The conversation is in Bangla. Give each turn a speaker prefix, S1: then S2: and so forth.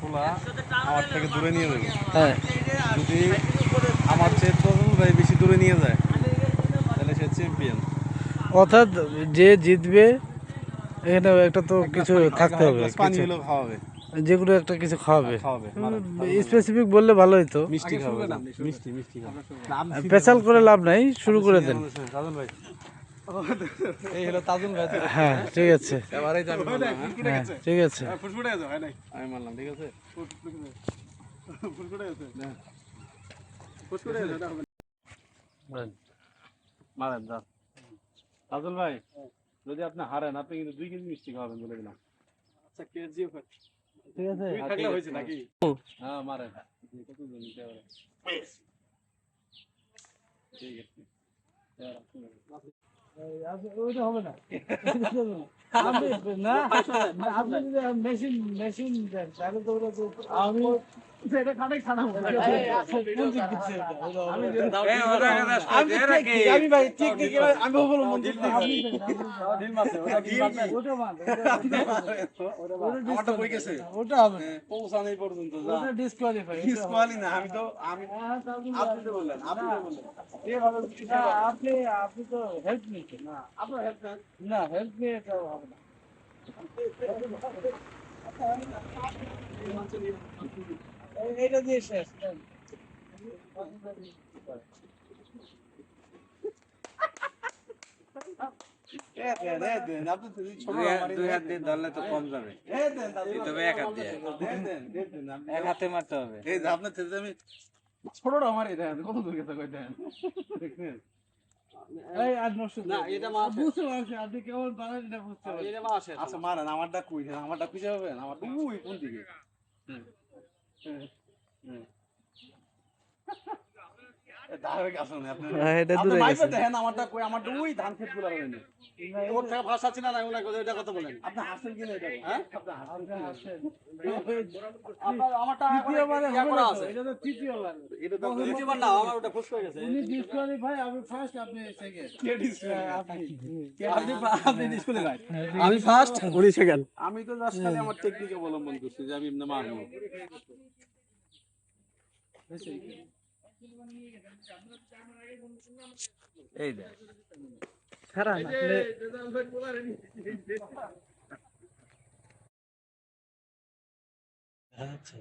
S1: পোলা আমার থেকে দূরে নিয়ে যাবে।
S2: হ্যাঁ,
S1: যদি আমার চেয়ে তাজুল ভাই বেশি দূরে নিয়ে যায় তাহলে সে চ্যাম্পিয়ন।
S2: অর্থাৎ যে জিতবে এখানে একটা তো কিছু থাকতে হবে,
S1: পানি
S2: কিছু
S1: হলো খাওয়াবে।
S2: যে কোনো একটা কিছু খাওয়াবে।
S1: খাওয়াবে মারেন, তাজুল ভাই মারেন।
S2: স্পেসিফিক বললে ভালো হতো।
S1: মিষ্টি খাওয়াবে না, মিষ্টি মিষ্টি খাওয়াবে।
S2: পেশাল করে লাভ নাই, শুরু করে দেন।
S1: তাজুল ভাই এই হলো তাজুল ভাই।
S2: হ্যাঁ ঠিক আছে,
S1: এবারেই তো আমি মারলাম, হ্যাঁ?
S2: হ্যাঁ ঠিক আছে।
S1: আমি মারলাম, ঠিক আছে। মারেন যান। তাজুল ভাই যদি আপনি হারেন আপনি কিন্তু 2 কেজি মিষ্টি খাওয়াবেন বলে দিলাম।
S2: ঠিক আছে,
S1: হ্যাঁ মারেন। কত জন নিতে পারে? ঠিক আছে।
S2: ওইটা হবে না। আপনি না, আপনি যদি মেশিন মেশিন দেন তাহলে তো ওটা তো আমি সেটা খানে খানাবো। আমি ভাই টেকনিক আমি অবলম্বন করতে আপনি ডিল মারছে ওটা ডিল মারছে ওটা মান ওটা কই গেছে ওটা হবে না
S1: পৌঁছানোই পর্যন্ত যা।
S2: ওটা ডিসকোয়ালিফাই
S1: ডিসকোয়ালি না, আমি তো আপনি তো বললেন, আপনি তো বললেন এভাবে
S2: না আপনি আপনি তো হেল্প নিচ্ছেন না
S1: আপনার হেল্প নেন।
S2: না হেল্প নিয়ে এটা হবে না এইটা দিয়ে শেষ
S1: আপনি তো ছোট
S3: দুই হাত দিয়ে ধরলে তো কম যাবে, তবে এক হাত দিয়ে এক হাতে মারতে হবে।
S1: এই যে আপনার থেকে আমি ছোটটা মারি দেন, কত দূর গেছে কই দেন, দেখছেন?
S2: এই আর নষ্ট
S1: না এটা মাছ
S2: বুঝতে পারছি আপনি কেমন পারেন এটা বুঝতে পারছি
S1: এটা মাছ। আচ্ছা মারেন, আমারটা কই দেন, আমারটা খুঁজে পাবেন, আমারটা ওই কোন দিকে? ধারে গেছে না আপনি,
S2: এটা
S1: আপনি
S2: দূরে
S1: মাইপে
S2: গেছে
S1: দেখেন আমারটা কই, আমারটা ওই ধান ক্ষেত গুলা হয়নি। ওর থেকে ভাষা আছে না, ওটা এটা কথা বলেন। আপনি হাসেন কিনা এটা, হ্যাঁ? আপনি হাসেন আপনার আমারটা
S2: তৃতীয় মানে
S1: ইয়া
S2: হবে
S1: করা
S2: না তো,
S1: আছে।
S2: এটা তো তৃতীয় লাগে
S1: এটা তো দ্বিতীয়বার না, আমার ওটা ফুস হয়ে গেছে।
S2: উনি ডিসকোয়ালিফাই আমি ফার্স্ট আপনি সেকেন্ড
S1: কে ডিসপ্লে?
S2: আপনি
S1: আপনি ডিসপ্লে ভাই।
S2: আমি ফার্স্ট উনি সেকেন্ড
S1: আমি তো জাস্ট খালি আমার টেকনিক অবলম্বন করছি যে আমি এমনি মারবো।
S3: এই দেখ
S2: খারাপ আচ্ছা